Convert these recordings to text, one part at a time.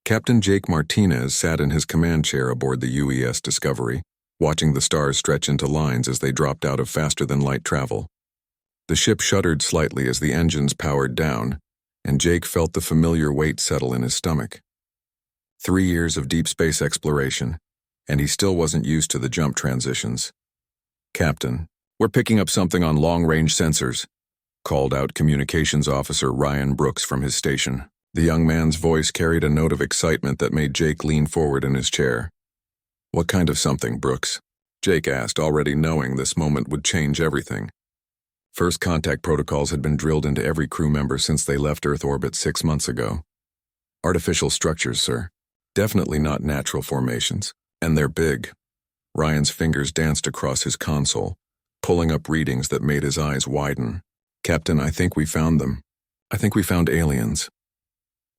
Captain Jake Martinez sat in his command chair aboard the UES Discovery, watching the stars stretch into lines as they dropped out of faster-than-light travel. The ship shuddered slightly as the engines powered down, and Jake felt the familiar weight settle in his stomach. 3 years of deep space exploration, and he still wasn't used to the jump transitions. "Captain, we're picking up something on long-range sensors," called out Communications Officer Ryan Brooks from his station. The young man's voice carried a note of excitement that made Jake lean forward in his chair. "What kind of something, Brooks?" Jake asked, already knowing this moment would change everything. First contact protocols had been drilled into every crew member since they left Earth orbit 6 months ago. "Artificial structures, sir. Definitely not natural formations. And they're big." Ryan's fingers danced across his console, pulling up readings that made his eyes widen. "Captain, I think we found them. I think we found aliens."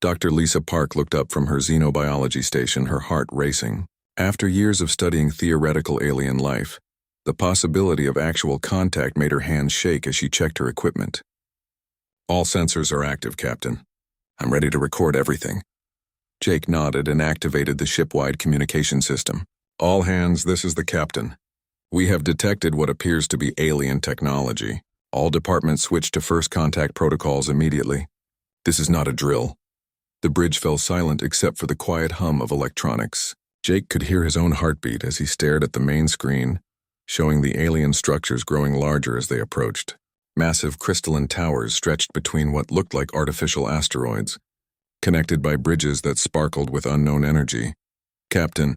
Dr. Lisa Park looked up from her xenobiology station, her heart racing. After years of studying theoretical alien life, the possibility of actual contact made her hands shake as she checked her equipment. "All sensors are active, Captain. I'm ready to record everything." Jake nodded and activated the ship-wide communication system. "All hands, this is the captain. We have detected what appears to be alien technology. All departments switch to first contact protocols immediately. This is not a drill." The bridge fell silent except for the quiet hum of electronics. Jake could hear his own heartbeat as he stared at the main screen, showing the alien structures growing larger as they approached. Massive crystalline towers stretched between what looked like artificial asteroids, connected by bridges that sparkled with unknown energy. "Captain,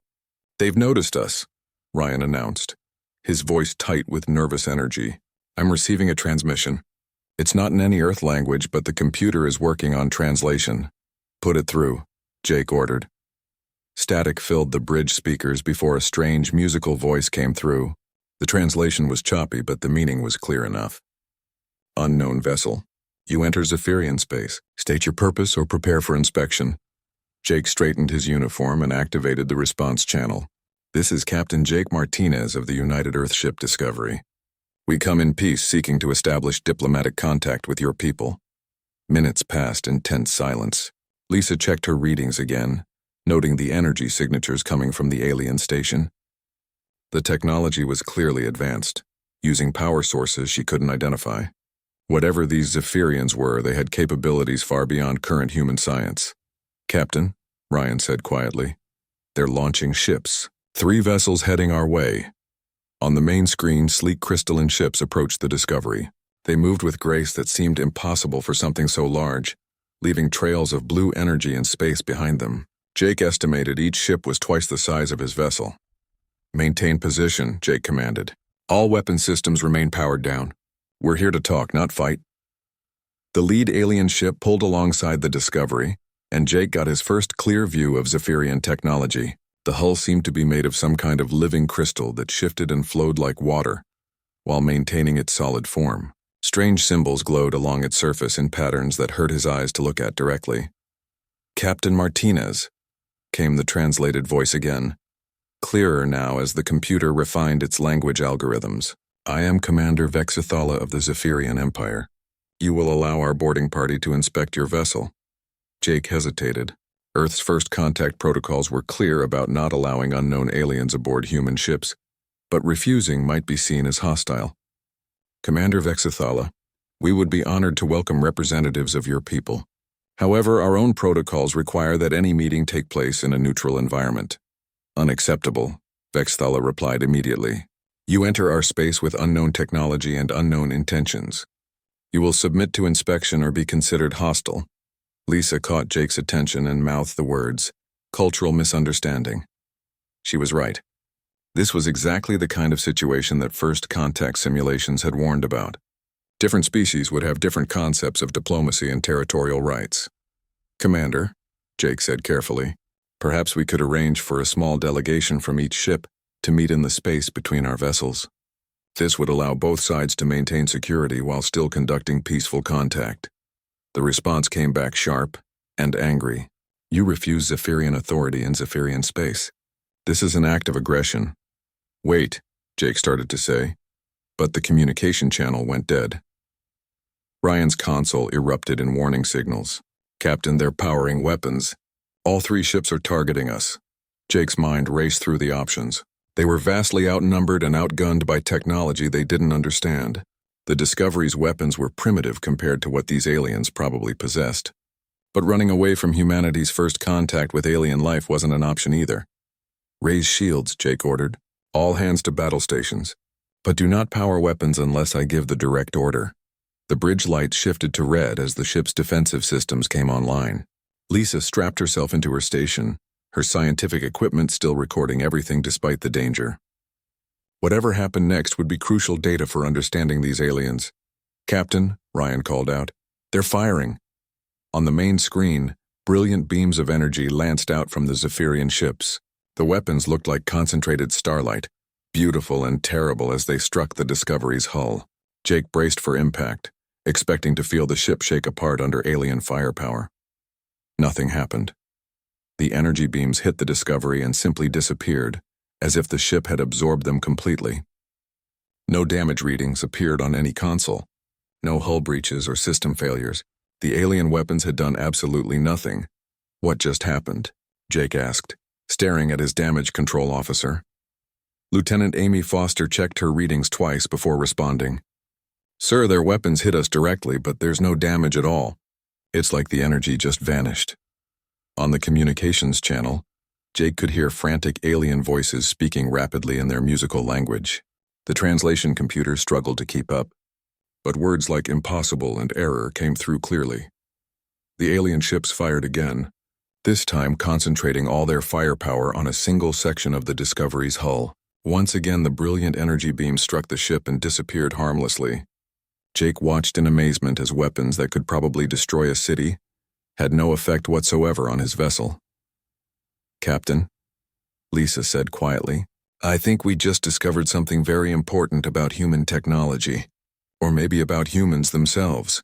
they've noticed us," Ryan announced, his voice tight with nervous energy. "I'm receiving a transmission. It's not in any Earth language, but the computer is working on translation." "Put it through," Jake ordered. Static filled the bridge speakers before a strange musical voice came through. The translation was choppy, but the meaning was clear enough. "Unknown vessel. You enter Zephyrian space. State your purpose or prepare for inspection." Jake straightened his uniform and activated the response channel. "This is Captain Jake Martinez of the United Earthship Discovery. We come in peace, seeking to establish diplomatic contact with your people." Minutes passed in tense silence. Lisa checked her readings again, noting the energy signatures coming from the alien station. The technology was clearly advanced, using power sources she couldn't identify. Whatever these Zephyrians were, they had capabilities far beyond current human science. "Captain," Ryan said quietly, "they're launching ships. 3 vessels heading our way." On the main screen, sleek crystalline ships approached the Discovery. They moved with grace that seemed impossible for something so large, leaving trails of blue energy in space behind them. Jake estimated each ship was twice the size of his vessel. "Maintain position," Jake commanded. "All weapon systems remain powered down. We're here to talk, not fight." The lead alien ship pulled alongside the Discovery, and Jake got his first clear view of Zephyrian technology. The hull seemed to be made of some kind of living crystal that shifted and flowed like water, while maintaining its solid form. Strange symbols glowed along its surface in patterns that hurt his eyes to look at directly. "Captain Martinez," came the translated voice again, clearer now as the computer refined its language algorithms. "I am Commander Vexithala of the Zephyrian Empire. You will allow our boarding party to inspect your vessel." Jake hesitated. Earth's first contact protocols were clear about not allowing unknown aliens aboard human ships, but refusing might be seen as hostile. "Commander Vexithala, we would be honored to welcome representatives of your people. However, our own protocols require that any meeting take place in a neutral environment." "Unacceptable," Vexithala replied immediately. "You enter our space with unknown technology and unknown intentions. You will submit to inspection or be considered hostile." Lisa caught Jake's attention and mouthed the words, "Cultural misunderstanding." She was right. This was exactly the kind of situation that first contact simulations had warned about. Different species would have different concepts of diplomacy and territorial rights. "Commander," Jake said carefully, "perhaps we could arrange for a small delegation from each ship to meet in the space between our vessels. This would allow both sides to maintain security while still conducting peaceful contact." The response came back sharp and angry. "You refuse Zephyrian authority in Zephyrian space. This is an act of aggression." "Wait," Jake started to say, but the communication channel went dead. Ryan's console erupted in warning signals. "Captain, they're powering weapons. All three ships are targeting us. Jake's mind raced through the options. They were vastly outnumbered and outgunned by technology they didn't understand. The Discovery's weapons were primitive compared to what these aliens probably possessed. But running away from humanity's first contact with alien life wasn't an option either. "Raise shields," Jake ordered. "All hands to battle stations. But do not power weapons unless I give the direct order." The bridge lights shifted to red as the ship's defensive systems came online. Lisa strapped herself into her station, her scientific equipment still recording everything despite the danger. Whatever happened next would be crucial data for understanding these aliens. "Captain," Ryan called out, "they're firing." On the main screen, brilliant beams of energy lanced out from the Zephyrian ships. The weapons looked like concentrated starlight, beautiful and terrible as they struck the Discovery's hull. Jake braced for impact, expecting to feel the ship shake apart under alien firepower. Nothing happened. The energy beams hit the Discovery and simply disappeared, as if the ship had absorbed them completely. No damage readings appeared on any console. No hull breaches or system failures. The alien weapons had done absolutely nothing. "What just happened?" Jake asked, staring at his damage control officer. Lieutenant Amy Foster checked her readings twice before responding. "Sir, their weapons hit us directly, but there's no damage at all. It's like the energy just vanished." On the communications channel, Jake could hear frantic alien voices speaking rapidly in their musical language. The translation computer struggled to keep up, but words like impossible and error came through clearly. The alien ships fired again, this time concentrating all their firepower on a single section of the Discovery's hull. Once again, the brilliant energy beam struck the ship and disappeared harmlessly. Jake watched in amazement as weapons that could probably destroy a city had no effect whatsoever on his vessel. "Captain," Lisa said quietly, "I think we just discovered something very important about human technology. Or maybe about humans themselves."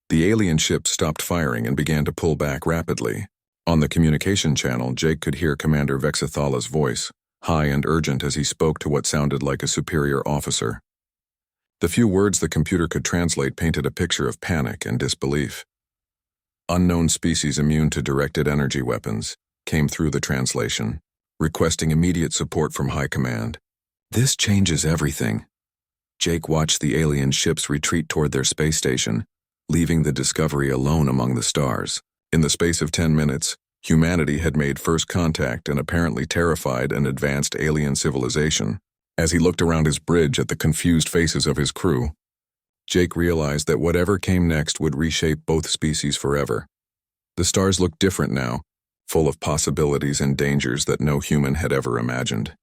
The alien ship stopped firing and began to pull back rapidly. On the communication channel, Jake could hear Commander Vexathala's voice, high and urgent as he spoke to what sounded like a superior officer. The few words the computer could translate painted a picture of panic and disbelief. "Unknown species immune to directed energy weapons," came through the translation, requesting immediate support from High Command. "This changes everything." Jake watched the alien ships retreat toward their space station, leaving the Discovery alone among the stars. In the space of 10 minutes, humanity had made first contact and apparently terrified an advanced alien civilization. As he looked around his bridge at the confused faces of his crew, Jake realized that whatever came next would reshape both species forever. The stars looked different now, full of possibilities and dangers that no human had ever imagined.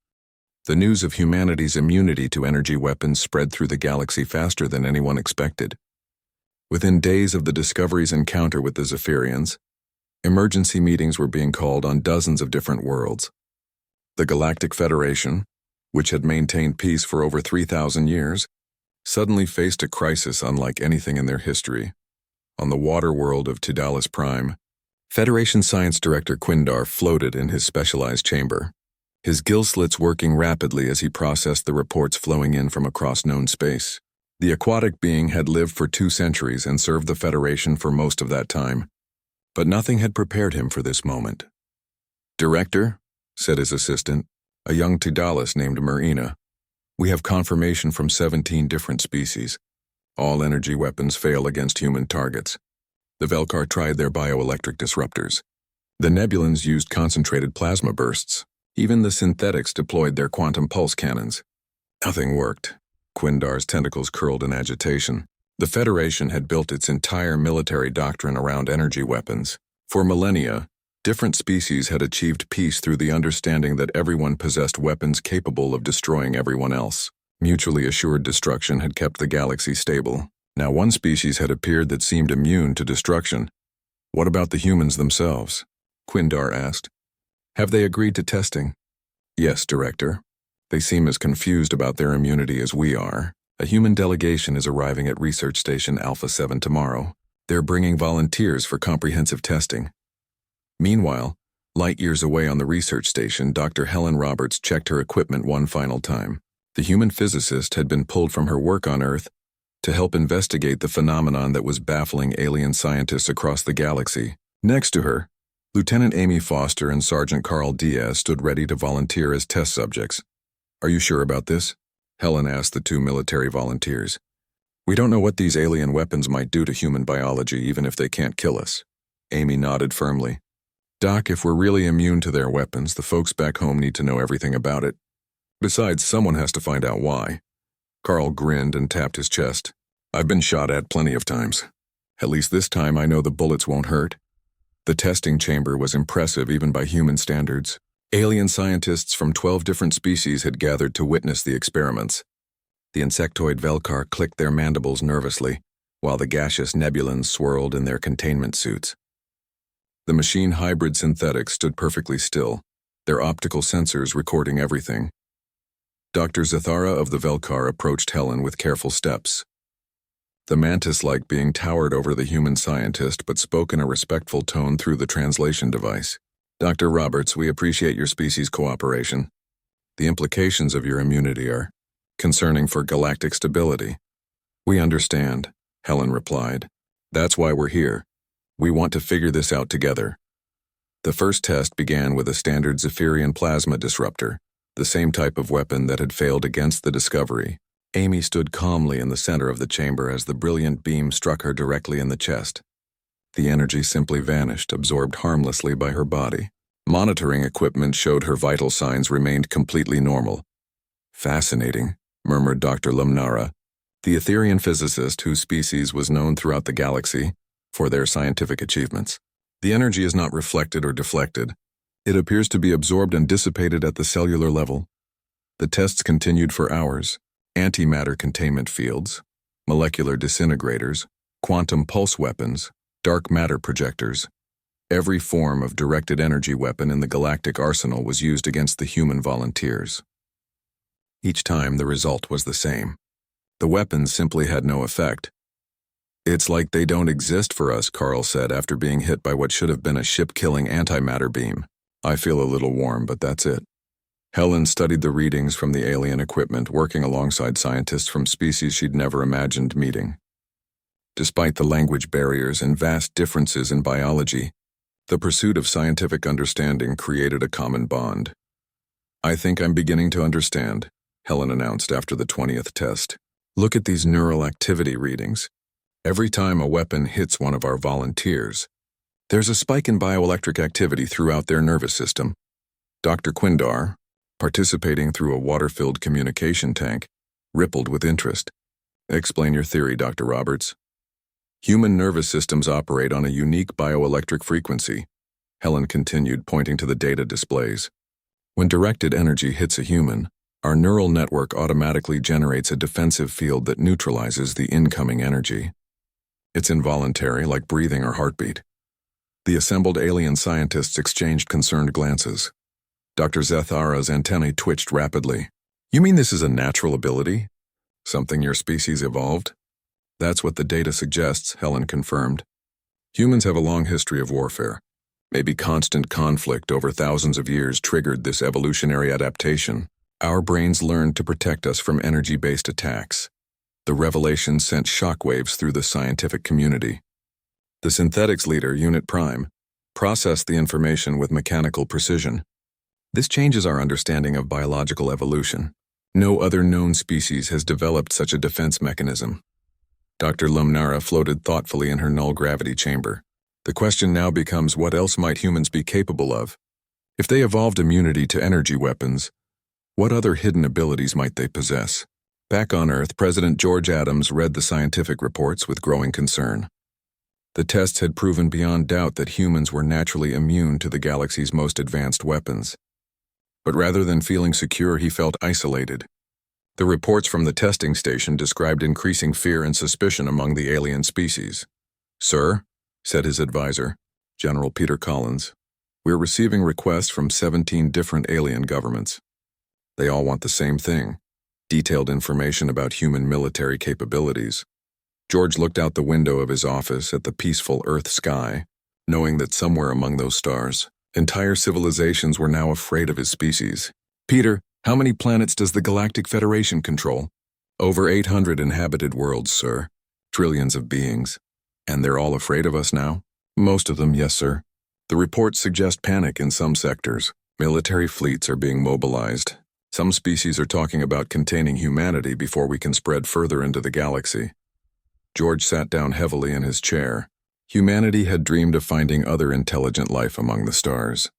The news of humanity's immunity to energy weapons spread through the galaxy faster than anyone expected. Within days of the Discovery's encounter with the Zephyrians, emergency meetings were being called on dozens of different worlds. The Galactic Federation, which had maintained peace for over 3,000 years, suddenly faced a crisis unlike anything in their history. On the water world of Tidalis Prime, Federation Science Director Quindar floated in his specialized chamber, his gill slits working rapidly as he processed the reports flowing in from across known space. The aquatic being had lived for 2 centuries and served the Federation for most of that time, but nothing had prepared him for this moment. "Director," said his assistant, a young Tidalis named Marina, "we have confirmation from 17 different species. All energy weapons fail against human targets. The Velkar tried their bioelectric disruptors. The Nebulans used concentrated plasma bursts. Even the synthetics deployed their quantum pulse cannons. Nothing worked." Quindar's tentacles curled in agitation. The Federation had built its entire military doctrine around energy weapons. For millennia, different species had achieved peace through the understanding that everyone possessed weapons capable of destroying everyone else. Mutually assured destruction had kept the galaxy stable. Now one species had appeared that seemed immune to destruction. "What about the humans themselves?" Quindar asked. "Have they agreed to testing?" "Yes, Director. They seem as confused about their immunity as we are. A human delegation is arriving at Research Station Alpha 7 tomorrow. They're bringing volunteers for comprehensive testing." Meanwhile, light years away on the research station, Dr. Helen Roberts checked her equipment one final time. The human physicist had been pulled from her work on Earth to help investigate the phenomenon that was baffling alien scientists across the galaxy. Next to her, Lieutenant Amy Foster and Sergeant Carl Diaz stood ready to volunteer as test subjects. "Are you sure about this?" Helen asked the two military volunteers. "We don't know what these alien weapons might do to human biology, even if they can't kill us." Amy nodded firmly. "Doc, if we're really immune to their weapons, the folks back home need to know everything about it. Besides, someone has to find out why." Carl grinned and tapped his chest. "I've been shot at plenty of times. At least this time I know the bullets won't hurt." The testing chamber was impressive even by human standards. Alien scientists from 12 different species had gathered to witness the experiments. The insectoid Velcar clicked their mandibles nervously, while the gaseous nebulans swirled in their containment suits. The machine hybrid synthetics stood perfectly still, their optical sensors recording everything. Dr. Zathara of the Velcar approached Helen with careful steps. The mantis-like being towered over the human scientist but spoke in a respectful tone through the translation device. "Dr. Roberts, we appreciate your species' cooperation. The implications of your immunity are concerning for galactic stability." "We understand," Helen replied. "That's why we're here. We want to figure this out together." The first test began with a standard Zephyrian plasma disruptor, the same type of weapon that had failed against the Discovery. Amy stood calmly in the center of the chamber as the brilliant beam struck her directly in the chest. The energy simply vanished, absorbed harmlessly by her body. Monitoring equipment showed her vital signs remained completely normal. "Fascinating," murmured Dr. Lumnara, the Etherian physicist whose species was known throughout the galaxy for their scientific achievements. "The energy is not reflected or deflected. It appears to be absorbed and dissipated at the cellular level." The tests continued for hours. Antimatter containment fields, molecular disintegrators, quantum pulse weapons, dark matter projectors. Every form of directed energy weapon in the galactic arsenal was used against the human volunteers. Each time the result was the same. The weapons simply had no effect. "It's like they don't exist for us," Carl said after being hit by what should have been a ship-killing antimatter beam. "I feel a little warm, but that's it." Helen studied the readings from the alien equipment, working alongside scientists from species she'd never imagined meeting. Despite the language barriers and vast differences in biology, the pursuit of scientific understanding created a common bond. "I think I'm beginning to understand," Helen announced after the 20th test. "Look at these neural activity readings. Every time a weapon hits one of our volunteers, there's a spike in bioelectric activity throughout their nervous system." Dr. Quindar, participating through a water-filled communication tank, rippled with interest. "Explain your theory, Dr. Roberts." "Human nervous systems operate on a unique bioelectric frequency," Helen continued, pointing to the data displays. "When directed energy hits a human, our neural network automatically generates a defensive field that neutralizes the incoming energy. It's involuntary, like breathing or heartbeat." The assembled alien scientists exchanged concerned glances. Dr. Zathara's antennae twitched rapidly. "You mean this is a natural ability? Something your species evolved?" "That's what the data suggests," Helen confirmed. "Humans have a long history of warfare. Maybe constant conflict over thousands of years triggered this evolutionary adaptation. Our brains learned to protect us from energy-based attacks." The revelation sent shockwaves through the scientific community. The synthetics leader, Unit Prime, processed the information with mechanical precision. "This changes our understanding of biological evolution. No other known species has developed such a defense mechanism." Dr. Lumnara floated thoughtfully in her null-gravity chamber. "The question now becomes, what else might humans be capable of? If they evolved immunity to energy weapons, what other hidden abilities might they possess?" Back on Earth, President George Adams read the scientific reports with growing concern. The tests had proven beyond doubt that humans were naturally immune to the galaxy's most advanced weapons. But rather than feeling secure, he felt isolated. The reports from the testing station described increasing fear and suspicion among the alien species. "Sir," said his advisor, General Peter Collins, "we're receiving requests from 17 different alien governments. They all want the same thing: detailed information about human military capabilities." George looked out the window of his office at the peaceful Earth sky, knowing that somewhere among those stars, entire civilizations were now afraid of his species. "Peter, how many planets does the Galactic Federation control?" "Over 800 inhabited worlds, sir. Trillions of beings. And they're all afraid of us now?" "Most of them, yes, sir. The reports suggest panic in some sectors. Military fleets are being mobilized. Some species are talking about containing humanity before we can spread further into the galaxy. George sat down heavily in his chair. Humanity had dreamed of finding other intelligent life among the stars.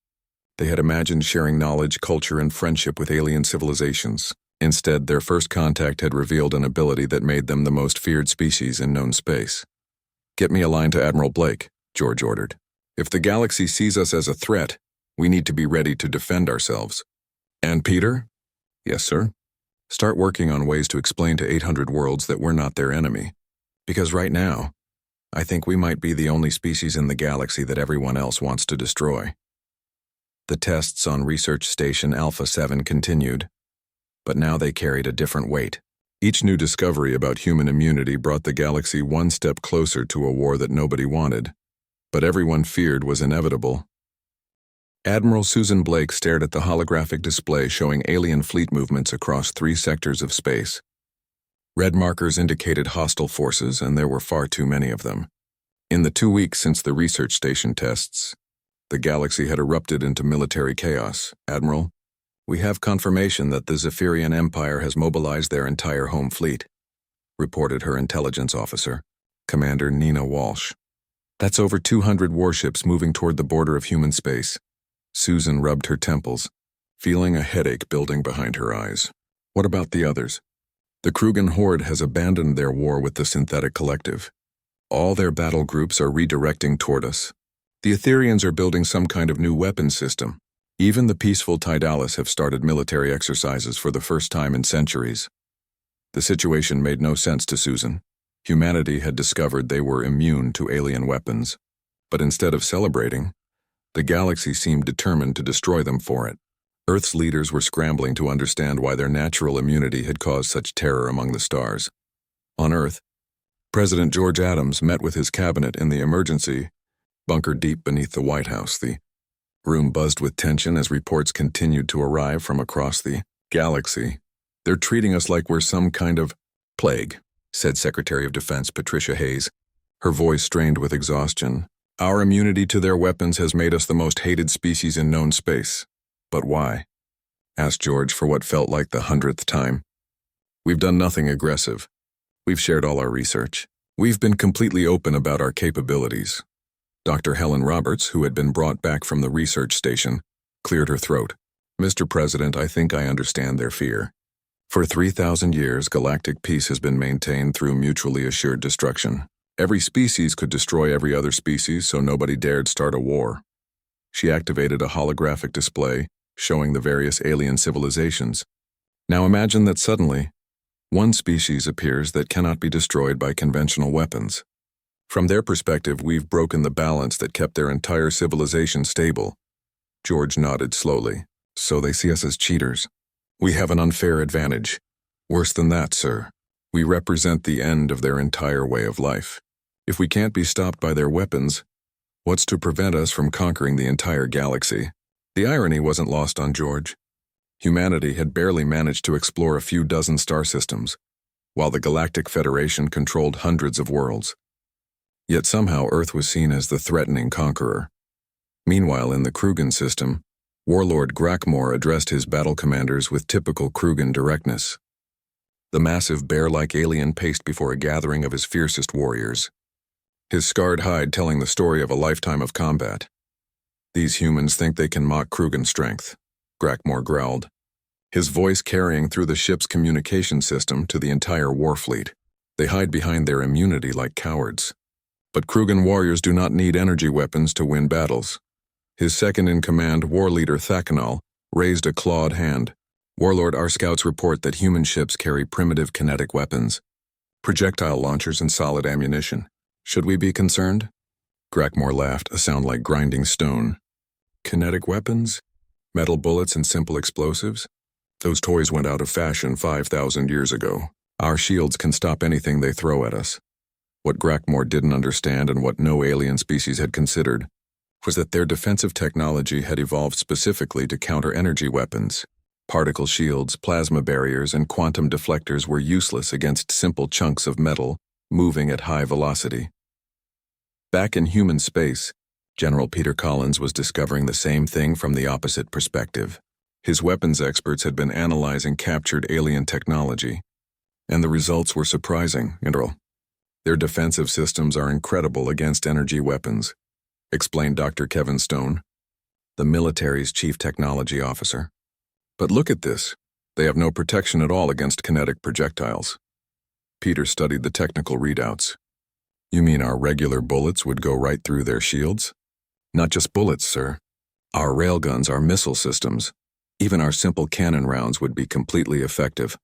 They had imagined sharing knowledge, culture, and friendship with alien civilizations. Instead, their first contact had revealed an ability that made them the most feared species in known space. "Get me a line to Admiral Blake," George ordered. "If the galaxy sees us as a threat, we need to be ready to defend ourselves." "And Peter?" "Yes, sir." "Start working on ways to explain to 800 worlds that we're not their enemy. Because right now, I think we might be the only species in the galaxy that everyone else wants to destroy." The tests on Research Station Alpha 7 continued, but now they carried a different weight. Each new discovery about human immunity brought the galaxy one step closer to a war that nobody wanted, but everyone feared was inevitable. Admiral Susan Blake stared at the holographic display showing alien fleet movements across 3 sectors of space. Red markers indicated hostile forces, and there were far too many of them. In the 2 weeks since the research station tests, the galaxy had erupted into military chaos. "Admiral, we have confirmation that the Zephyrian Empire has mobilized their entire home fleet," reported her intelligence officer, Commander Nina Walsh. "That's over 200 warships moving toward the border of human space." Susan rubbed her temples, feeling a headache building behind her eyes. "What about the others?" "The Krugan Horde has abandoned their war with the Synthetic Collective. All their battle groups are redirecting toward us. The Etherians are building some kind of new weapons system. Even the peaceful Tydalis have started military exercises for the first time in centuries." The situation made no sense to Susan. Humanity had discovered they were immune to alien weapons, but instead of celebrating, the galaxy seemed determined to destroy them for it. Earth's leaders were scrambling to understand why their natural immunity had caused such terror among the stars. On Earth, President George Adams met with his cabinet in the emergency bunker deep beneath the White House. The room buzzed with tension as reports continued to arrive from across the galaxy. "They're treating us like we're some kind of plague," said Secretary of Defense Patricia Hayes, her voice strained with exhaustion. "Our immunity to their weapons has made us the most hated species in known space." "But why?" asked George for what felt like the 100th time. "We've done nothing aggressive. We've shared all our research. We've been completely open about our capabilities." Dr. Helen Roberts, who had been brought back from the research station, cleared her throat. "Mr. President, I think I understand their fear. For 3,000 years, galactic peace has been maintained through mutually assured destruction. Every species could destroy every other species, so nobody dared start a war." She activated a holographic display showing the various alien civilizations. "Now imagine that suddenly, one species appears that cannot be destroyed by conventional weapons. From their perspective, we've broken the balance that kept their entire civilization stable." George nodded slowly. "So they see us as cheaters. We have an unfair advantage. Worse than that, sir. We represent the end of their entire way of life. If we can't be stopped by their weapons, what's to prevent us from conquering the entire galaxy?" The irony wasn't lost on George. Humanity had barely managed to explore a few dozen star systems, while the Galactic Federation controlled hundreds of worlds. Yet somehow Earth was seen as the threatening conqueror. Meanwhile, in the Krugan system, Warlord Grackmore addressed his battle commanders with typical Krugan directness. The massive bear-like alien paced before a gathering of his fiercest warriors, his scarred hide telling the story of a lifetime of combat. "These humans think they can mock Krugan strength," Grackmore growled, his voice carrying through the ship's communication system to the entire warfleet. "They hide behind their immunity like cowards. But Krugan warriors do not need energy weapons to win battles." His second-in-command, war leader Thakanal, raised a clawed hand. "Warlord, our scouts report that human ships carry primitive kinetic weapons, projectile launchers and solid ammunition. Should we be concerned?" Grackmore laughed, a sound like grinding stone. "Kinetic weapons? Metal bullets and simple explosives? Those toys went out of fashion 5,000 years ago. Our shields can stop anything they throw at us." What Grackmore didn't understand, and what no alien species had considered, was that their defensive technology had evolved specifically to counter energy weapons. Particle shields, plasma barriers, and quantum deflectors were useless against simple chunks of metal moving at high velocity. Back in human space, General Peter Collins was discovering the same thing from the opposite perspective. His weapons experts had been analyzing captured alien technology, and the results were surprising. Their defensive systems are incredible against energy weapons, explained Dr. Kevin Stone, the military's chief technology officer. But look at this. They have no protection at all against kinetic projectiles. Peter studied the technical readouts. You mean our regular bullets would go right through their shields? Not just bullets, sir. Our railguns are missile systems. Even our simple cannon rounds would be completely effective.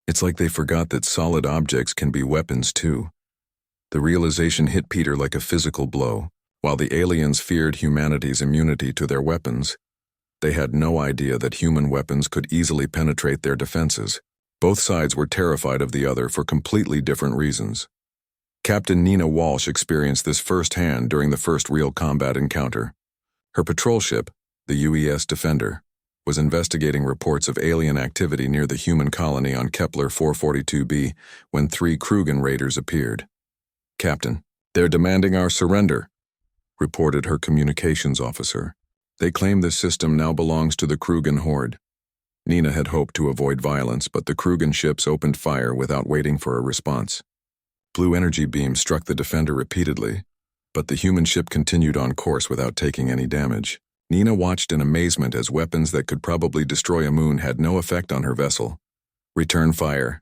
It's like they forgot that solid objects can be weapons too. The realization hit Peter like a physical blow. While the aliens feared humanity's immunity to their weapons, they had no idea that human weapons could easily penetrate their defenses. Both sides were terrified of the other for completely different reasons. Captain Nina Walsh experienced this firsthand during the first real combat encounter. Her patrol ship, the UES Defender, was investigating reports of alien activity near the human colony on Kepler 442b when 3 Krugan raiders appeared. "Captain, they're demanding our surrender," reported her communications officer. "They claim this system now belongs to the Krugan horde." Nina had hoped to avoid violence, but the Krugan ships opened fire without waiting for a response. Blue energy beams struck the Defender repeatedly, but the human ship continued on course without taking any damage. Nina watched in amazement as weapons that could probably destroy a moon had no effect on her vessel. "Return fire,"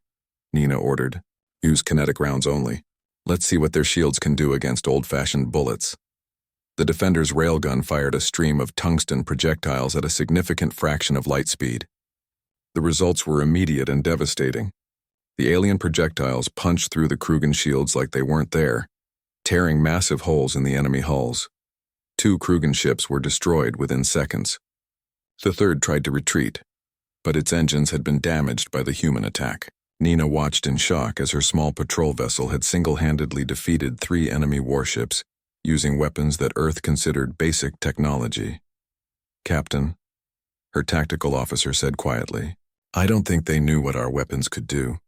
Nina ordered. "Use kinetic rounds only. Let's see what their shields can do against old-fashioned bullets." The Defender's railgun fired a stream of tungsten projectiles at a significant fraction of light speed. The results were immediate and devastating. The alien projectiles punched through the Krugan shields like they weren't there, tearing massive holes in the enemy hulls. 2 Krugan ships were destroyed within seconds. The third tried to retreat, but its engines had been damaged by the human attack. Nina watched in shock as her small patrol vessel had single-handedly defeated 3 enemy warships, using weapons that Earth considered basic technology. "Captain," her tactical officer said quietly, "I don't think they knew what our weapons could do."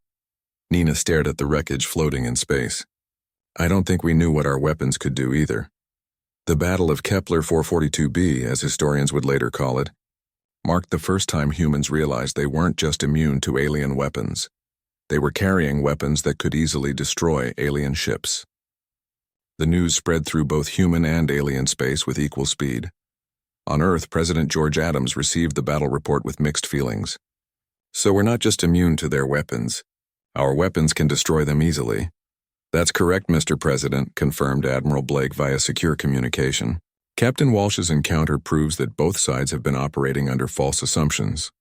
Nina stared at the wreckage floating in space. "I don't think we knew what our weapons could do either." The Battle of Kepler 442b, as historians would later call it, marked the first time humans realized they weren't just immune to alien weapons. They were carrying weapons that could easily destroy alien ships. The news spread through both human and alien space with equal speed. On Earth, President George Adams received the battle report with mixed feelings. "So we're not just immune to their weapons. Our weapons can destroy them easily." "That's correct, Mr. President," confirmed Admiral Blake via secure communication. Captain Walsh's encounter proves that both sides have been operating under false assumptions.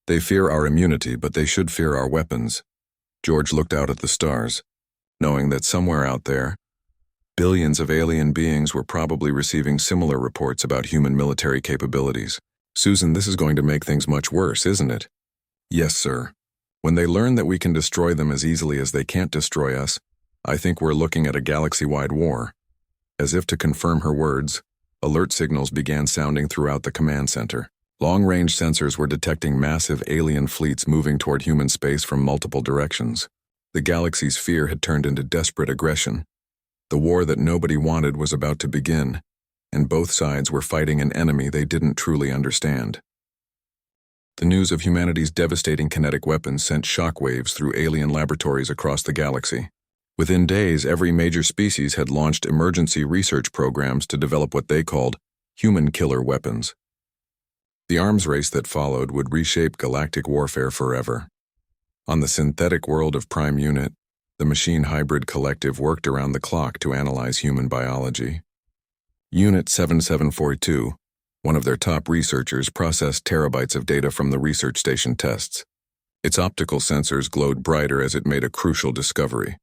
They fear our immunity, but they should fear our weapons. George looked out at the stars, knowing that somewhere out there, billions of alien beings were probably receiving similar reports about human military capabilities. "Susan, this is going to make things much worse, isn't it?" "Yes, sir. When they learn that we can destroy them as easily as they can't destroy us, I think we're looking at a galaxy-wide war." As if to confirm her words, alert signals began sounding throughout the command center. Long-range sensors were detecting massive alien fleets moving toward human space from multiple directions. The galaxy's fear had turned into desperate aggression. The war that nobody wanted was about to begin, and both sides were fighting an enemy they didn't truly understand. The news of humanity's devastating kinetic weapons sent shockwaves through alien laboratories across the galaxy. Within days, every major species had launched emergency research programs to develop what they called human killer weapons. The arms race that followed would reshape galactic warfare forever. On the synthetic world of Prime Unit, the Machine Hybrid Collective worked around the clock to analyze human biology. Unit 7742, one of their top researchers, processed terabytes of data from the research station tests. Its optical sensors glowed brighter as it made a crucial discovery.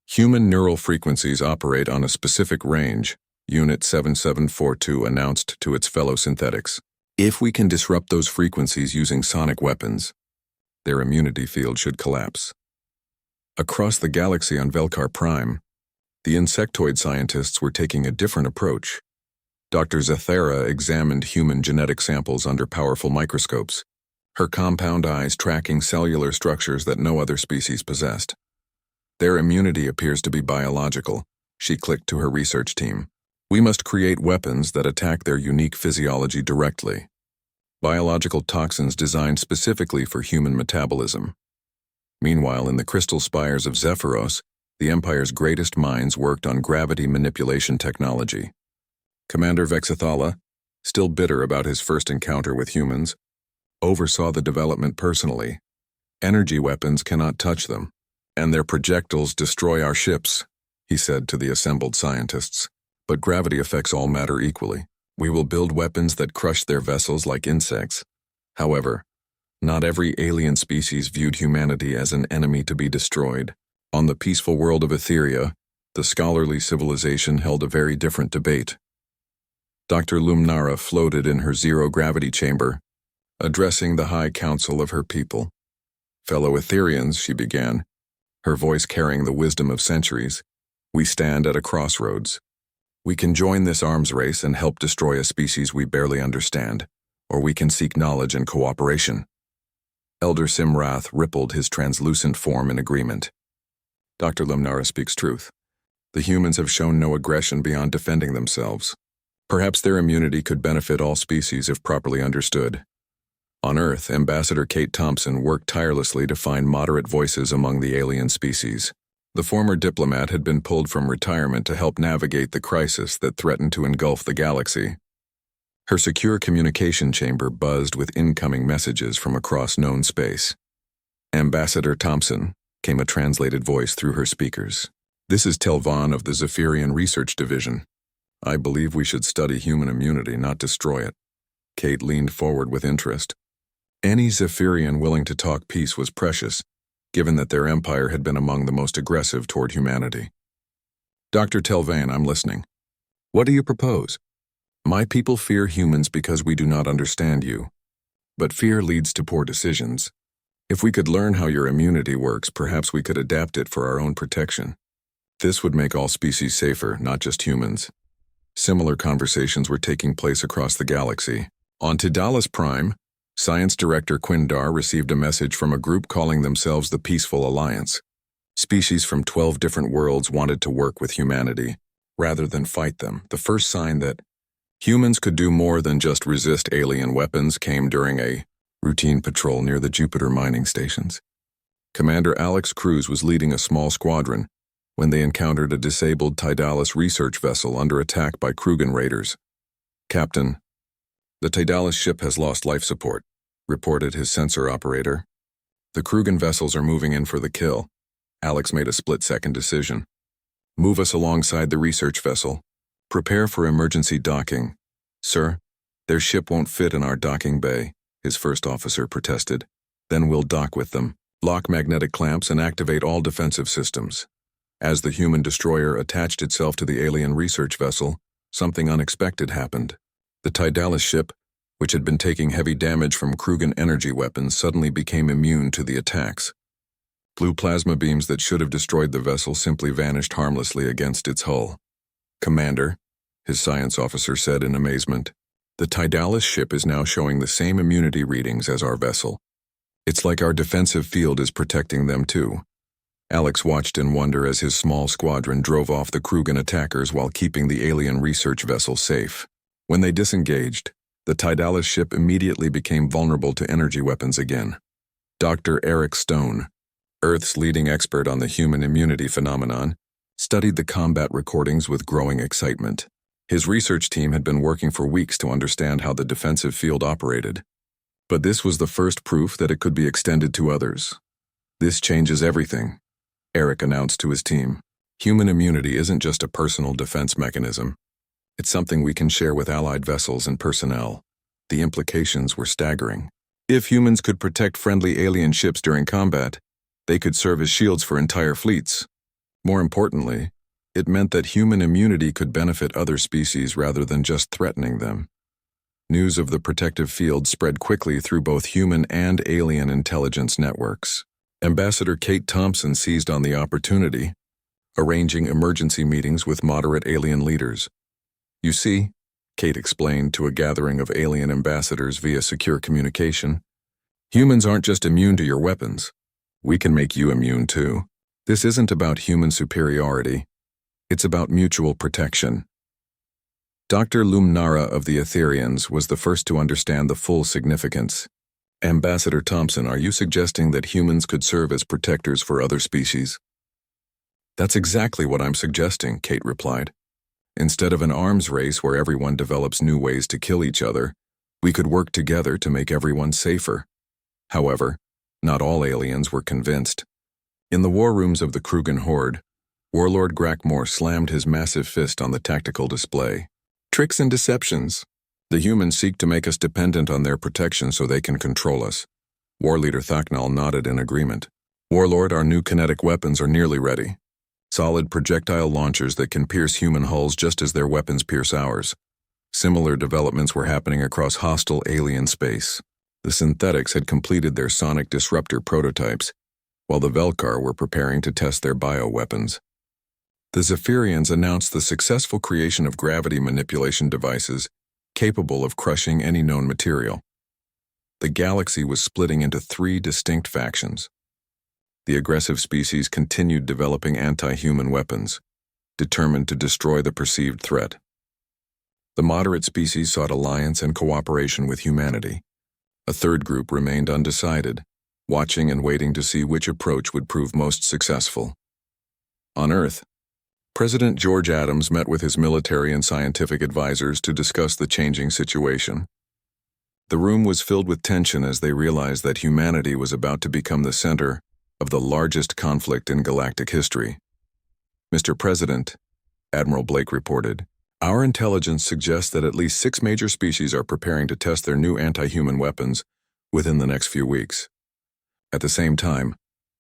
Human neural frequencies operate on a specific range, Unit 7742 announced to its fellow synthetics. If we can disrupt those frequencies using sonic weapons, their immunity field should collapse. Across the galaxy on Velkar Prime, the insectoid scientists were taking a different approach. Dr. Zathera examined human genetic samples under powerful microscopes, her compound eyes tracking cellular structures that no other species possessed. "Their immunity appears to be biological," she clicked to her research team. We must create weapons that attack their unique physiology directly. Biological toxins designed specifically for human metabolism. Meanwhile, in the crystal spires of Zephyros, the Empire's greatest minds worked on gravity manipulation technology. Commander Vexathala, still bitter about his first encounter with humans, oversaw the development personally. Energy weapons cannot touch them, and their projectiles destroy our ships, he said to the assembled scientists. But gravity affects all matter equally. We will build weapons that crush their vessels like insects. However, not every alien species viewed humanity as an enemy to be destroyed. On the peaceful world of Etheria, the scholarly civilization held a very different debate. Dr. Lumnara floated in her zero-gravity chamber, addressing the high council of her people. Fellow Etherians, she began, her voice carrying the wisdom of centuries, we stand at a crossroads. We can join this arms race and help destroy a species we barely understand, or we can seek knowledge and cooperation. Elder Simrath rippled his translucent form in agreement. Dr. Lumnara speaks truth. The humans have shown no aggression beyond defending themselves. Perhaps their immunity could benefit all species if properly understood. On Earth, Ambassador Kate Thompson worked tirelessly to find moderate voices among the alien species. The former diplomat had been pulled from retirement to help navigate the crisis that threatened to engulf the galaxy. Her secure communication chamber buzzed with incoming messages from across known space. Ambassador Thompson, came a translated voice through her speakers. This is Telvan of the Zephyrian Research Division. I believe we should study human immunity, not destroy it. Kate leaned forward with interest. Any Zephyrian willing to talk peace was precious, given that their empire had been among the most aggressive toward humanity. Dr. Telvan, I'm listening. What do you propose? My people fear humans because we do not understand you. But fear leads to poor decisions. If we could learn how your immunity works, perhaps we could adapt it for our own protection. This would make all species safer, not just humans. Similar conversations were taking place across the galaxy. On Tidalus Prime, Science Director Quindar received a message from a group calling themselves the Peaceful Alliance. Species from 12 different worlds wanted to work with humanity, rather than fight them. The first sign that humans could do more than just resist alien weapons came during a routine patrol near the Jupiter mining stations. Commander Alex Cruz was leading a small squadron when they encountered a disabled Tidalus research vessel under attack by Krugan raiders. Captain, the Tidalus ship has lost life support, reported his sensor operator. The Krugan vessels are moving in for the kill. Alex made a split-second decision. Move us alongside the research vessel. Prepare for emergency docking. Sir, their ship won't fit in our docking bay, his first officer protested. Then we'll dock with them, lock magnetic clamps and activate all defensive systems. As the human destroyer attached itself to the alien research vessel, something unexpected happened. The Tidalus ship, which had been taking heavy damage from Krugan energy weapons, suddenly became immune to the attacks. Blue plasma beams that should have destroyed the vessel simply vanished harmlessly against its hull. Commander, his science officer said in amazement, the Tidalus ship is now showing the same immunity readings as our vessel. It's like our defensive field is protecting them too. Alex watched in wonder as his small squadron drove off the Krugan attackers while keeping the alien research vessel safe. When they disengaged, the Tidalus ship immediately became vulnerable to energy weapons again. Dr. Eric Stone, Earth's leading expert on the human immunity phenomenon, studied the combat recordings with growing excitement. His research team had been working for weeks to understand how the defensive field operated. But this was the first proof that it could be extended to others. This changes everything, Eric announced to his team. Human immunity isn't just a personal defense mechanism. It's something we can share with allied vessels and personnel. The implications were staggering. If humans could protect friendly alien ships during combat, they could serve as shields for entire fleets. More importantly, it meant that human immunity could benefit other species rather than just threatening them. News of the protective field spread quickly through both human and alien intelligence networks. Ambassador Kate Thompson seized on the opportunity, arranging emergency meetings with moderate alien leaders. You see, Kate explained to a gathering of alien ambassadors via secure communication, humans aren't just immune to your weapons. We can make you immune too. This isn't about human superiority. It's about mutual protection. Dr. Lumnara of the Etherians was the first to understand the full significance. Ambassador Thompson, are you suggesting that humans could serve as protectors for other species? That's exactly what I'm suggesting, Kate replied. Instead of an arms race where everyone develops new ways to kill each other, we could work together to make everyone safer. However, not all aliens were convinced. In the war rooms of the Krugan Horde, Warlord Grackmore slammed his massive fist on the tactical display. Tricks and deceptions. The humans seek to make us dependent on their protection so they can control us. War Leader Thaknal nodded in agreement. Warlord, our new kinetic weapons are nearly ready. Solid projectile launchers that can pierce human hulls just as their weapons pierce ours. Similar developments were happening across hostile alien space. The synthetics had completed their sonic disruptor prototypes, while the Velkar were preparing to test their bioweapons. The Zephyrians announced the successful creation of gravity manipulation devices capable of crushing any known material. The galaxy was splitting into 3 distinct factions. The aggressive species continued developing anti-human weapons, determined to destroy the perceived threat. The moderate species sought alliance and cooperation with humanity. A third group remained undecided, watching and waiting to see which approach would prove most successful. On Earth, President George Adams met with his military and scientific advisors to discuss the changing situation. The room was filled with tension as they realized that humanity was about to become the center of the largest conflict in galactic history. Mr. President, Admiral Blake reported, our intelligence suggests that at least 6 major species are preparing to test their new anti-human weapons within the next few weeks. At the same time,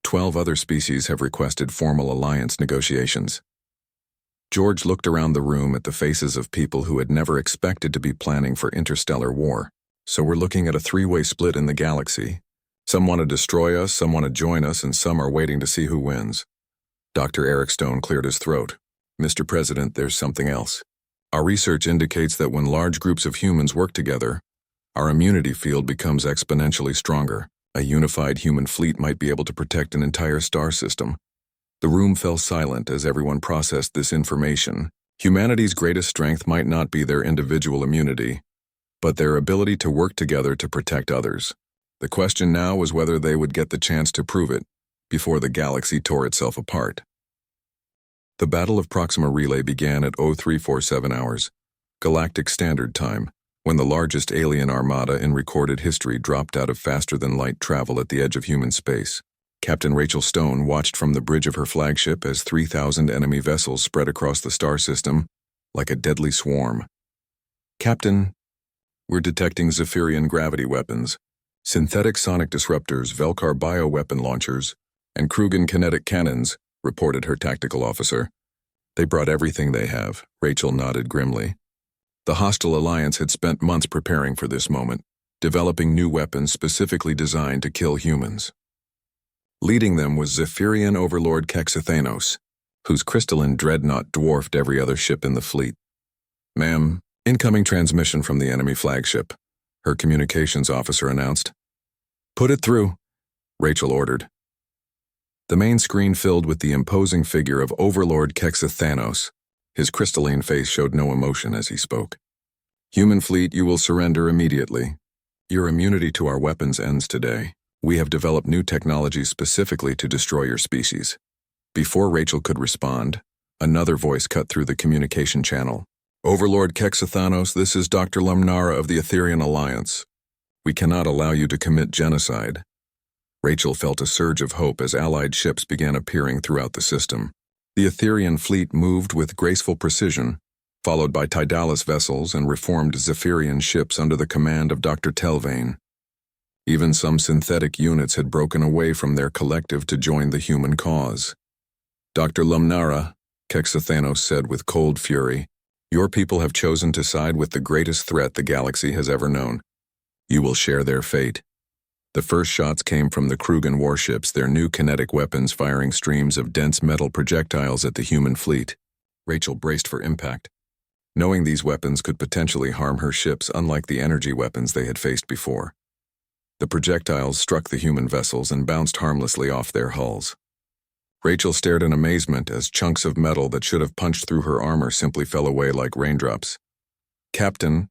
12 other species have requested formal alliance negotiations. George looked around the room at the faces of people who had never expected to be planning for interstellar war. So we're looking at a 3-way split in the galaxy. Some want to destroy us, some want to join us, and some are waiting to see who wins. Dr. Eric Stone cleared his throat. Mr. President, there's something else. Our research indicates that when large groups of humans work together, our immunity field becomes exponentially stronger. A unified human fleet might be able to protect an entire star system. The room fell silent as everyone processed this information. Humanity's greatest strength might not be their individual immunity, but their ability to work together to protect others. The question now was whether they would get the chance to prove it before the galaxy tore itself apart. The Battle of Proxima Relay began at 0347 hours, Galactic Standard Time, when the largest alien armada in recorded history dropped out of faster-than-light travel at the edge of human space. Captain Rachel Stone watched from the bridge of her flagship as 3,000 enemy vessels spread across the star system like a deadly swarm. Captain, we're detecting Zephyrian gravity weapons, synthetic sonic disruptors, Velkar bioweapon launchers, and Krugan kinetic cannons, reported her tactical officer. They brought everything they have, Rachel nodded grimly. The hostile alliance had spent months preparing for this moment, developing new weapons specifically designed to kill humans. Leading them was Zephyrian overlord Kexithanos, whose crystalline dreadnought dwarfed every other ship in the fleet. Ma'am, incoming transmission from the enemy flagship, her communications officer announced. Put it through, Rachel ordered. The main screen filled with the imposing figure of Overlord Kexithanos. His crystalline face showed no emotion as he spoke. Human fleet, you will surrender immediately. Your immunity to our weapons ends today. We have developed new technology specifically to destroy your species. Before Rachel could respond, another voice cut through the communication channel. Overlord Kexithanos, this is Dr. Lumnara of the Etherian Alliance. We cannot allow you to commit genocide. Rachel felt a surge of hope as allied ships began appearing throughout the system. The Etherian fleet moved with graceful precision, followed by Tydalis vessels and reformed Zephyrian ships under the command of Dr. Telvain. Even some synthetic units had broken away from their collective to join the human cause. Dr. Lumnara, Kexithanos said with cold fury, your people have chosen to side with the greatest threat the galaxy has ever known. You will share their fate. The first shots came from the Krugan warships, their new kinetic weapons firing streams of dense metal projectiles at the human fleet. Rachel braced for impact, knowing these weapons could potentially harm her ships unlike the energy weapons they had faced before. The projectiles struck the human vessels and bounced harmlessly off their hulls. Rachel stared in amazement as chunks of metal that should have punched through her armor simply fell away like raindrops. "Captain,"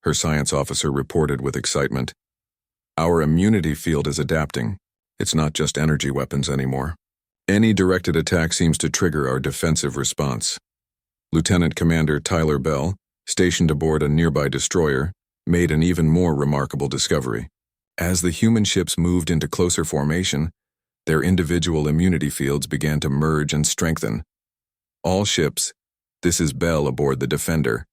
her science officer reported with excitement, "our immunity field is adapting. It's not just energy weapons anymore. Any directed attack seems to trigger our defensive response." Lieutenant Commander Tyler Bell, stationed aboard a nearby destroyer, made an even more remarkable discovery. As the human ships moved into closer formation, their individual immunity fields began to merge and strengthen. "All ships, this is Bell aboard the Defender,"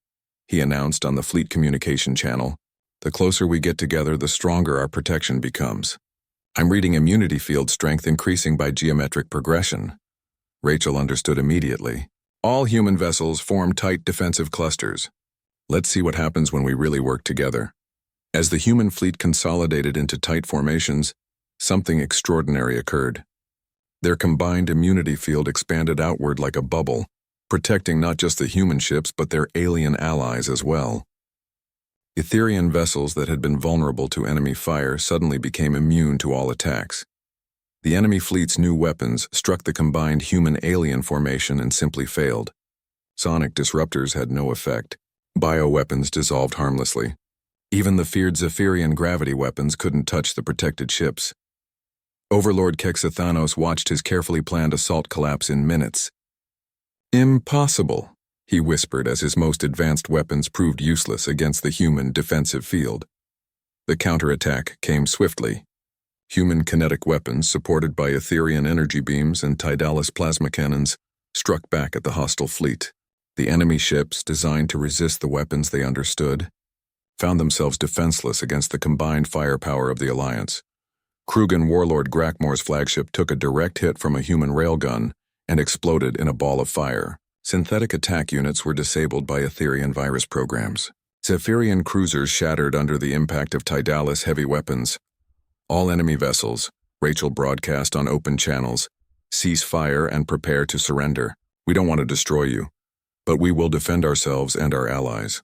he announced on the fleet communication channel. "The closer we get together, the stronger our protection becomes. I'm reading immunity field strength increasing by geometric progression." Rachel understood immediately. "All human vessels form tight defensive clusters. Let's see what happens when we really work together." As the human fleet consolidated into tight formations, something extraordinary occurred. Their combined immunity field expanded outward like a bubble, protecting not just the human ships but their alien allies as well. Etherian vessels that had been vulnerable to enemy fire suddenly became immune to all attacks. The enemy fleet's new weapons struck the combined human-alien formation and simply failed. Sonic disruptors had no effect. Bioweapons dissolved harmlessly. Even the feared Zephyrian gravity weapons couldn't touch the protected ships. Overlord Kexathanos watched his carefully planned assault collapse in minutes. "Impossible," he whispered as his most advanced weapons proved useless against the human defensive field. The counterattack came swiftly. Human kinetic weapons, supported by Etherian energy beams and Tidalus plasma cannons, struck back at the hostile fleet. The enemy ships, designed to resist the weapons they understood, found themselves defenseless against the combined firepower of the Alliance. Krugan Warlord Grakmor's flagship took a direct hit from a human railgun and exploded in a ball of fire. Synthetic attack units were disabled by Etherian virus programs. Zephyrian cruisers shattered under the impact of Tidalus heavy weapons. "All enemy vessels," Rachel broadcast on open channels, "cease fire and prepare to surrender. We don't want to destroy you, but we will defend ourselves and our allies."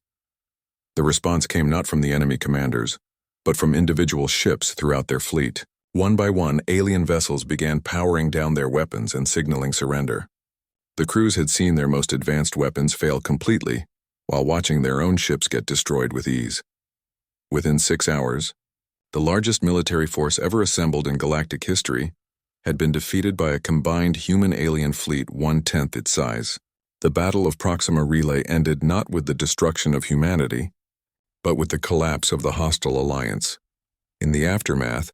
The response came not from the enemy commanders, but from individual ships throughout their fleet. One by one, alien vessels began powering down their weapons and signaling surrender. The crews had seen their most advanced weapons fail completely, while watching their own ships get destroyed with ease. Within 6 hours, the largest military force ever assembled in galactic history had been defeated by a combined human-alien fleet 1/10 its size. The Battle of Proxima Relay ended not with the destruction of humanity, but with the collapse of the hostile alliance. In the aftermath,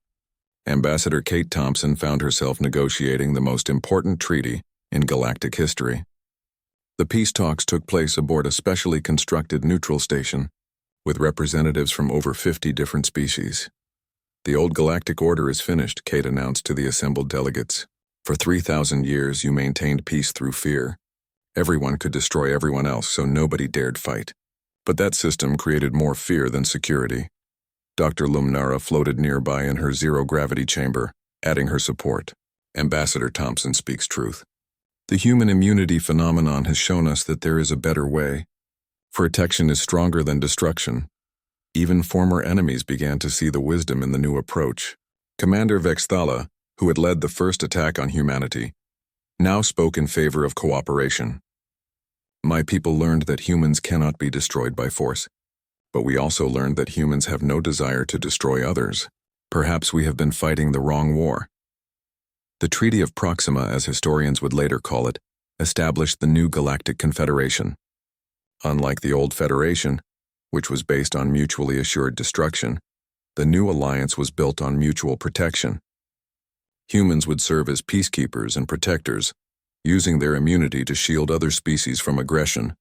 Ambassador Kate Thompson found herself negotiating the most important treaty in galactic history. The peace talks took place aboard a specially constructed neutral station, with representatives from over 50 different species. "The old galactic order is finished," Kate announced to the assembled delegates. "For 3,000 years you maintained peace through fear. Everyone could destroy everyone else, so nobody dared fight. But that system created more fear than security." Dr. Lumnara floated nearby in her zero-gravity chamber, adding her support. "Ambassador Thompson speaks truth. The human immunity phenomenon has shown us that there is a better way. Protection is stronger than destruction." Even former enemies began to see the wisdom in the new approach. Commander Vexthala, who had led the first attack on humanity, now spoke in favor of cooperation. "My people learned that humans cannot be destroyed by force, but we also learned that humans have no desire to destroy others. Perhaps we have been fighting the wrong war." The Treaty of Proxima, as historians would later call it, established the new Galactic Confederation. Unlike the old Federation, which was based on mutually assured destruction, the new alliance was built on mutual protection. Humans would serve as peacekeepers and protectors, using their immunity to shield other species from aggression.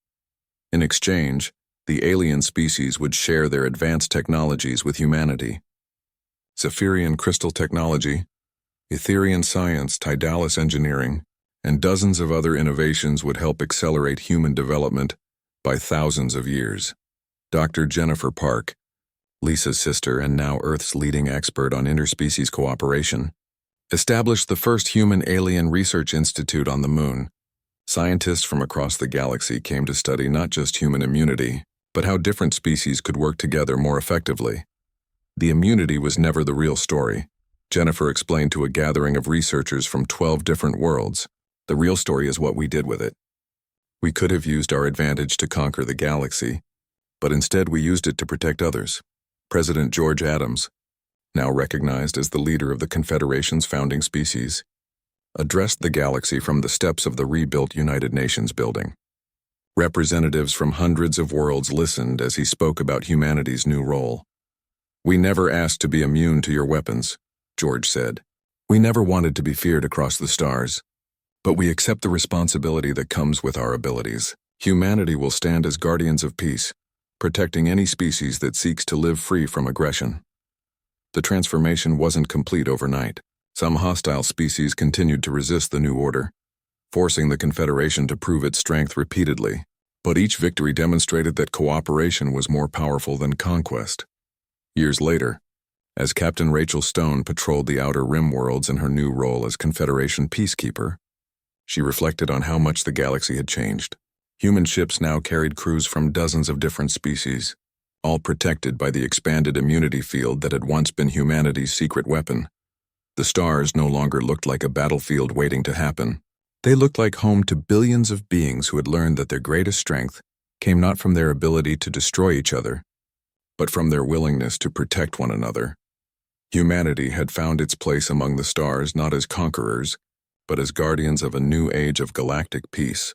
In exchange, the alien species would share their advanced technologies with humanity. Zephyrian crystal technology, Etherian science, Tidalus engineering, and dozens of other innovations would help accelerate human development by thousands of years. Dr. Jennifer Park, Lisa's sister and now Earth's leading expert on interspecies cooperation, established the first human-alien research institute on the Moon. Scientists from across the galaxy came to study not just human immunity, but how different species could work together more effectively. The immunity was never the real story. Jennifer explained to a gathering of researchers from 12 different worlds. The real story is what we did with it. We could have used our advantage to conquer the galaxy, but instead we used it to protect others. President George Adams, now recognized as the leader of the Confederation's founding species, addressed the galaxy from the steps of the rebuilt United Nations building. Representatives from hundreds of worlds listened as he spoke about humanity's new role. "We never asked to be immune to your weapons," George said. "We never wanted to be feared across the stars. But we accept the responsibility that comes with our abilities. Humanity will stand as guardians of peace, protecting any species that seeks to live free from aggression." The transformation wasn't complete overnight. Some hostile species continued to resist the new order, forcing the Confederation to prove its strength repeatedly. But each victory demonstrated that cooperation was more powerful than conquest. Years later, as Captain Rachel Stone patrolled the Outer Rim worlds in her new role as Confederation peacekeeper, she reflected on how much the galaxy had changed. Human ships now carried crews from dozens of different species, all protected by the expanded immunity field that had once been humanity's secret weapon. The stars no longer looked like a battlefield waiting to happen. They looked like home to billions of beings who had learned that their greatest strength came not from their ability to destroy each other, but from their willingness to protect one another. Humanity had found its place among the stars not as conquerors, but as guardians of a new age of galactic peace.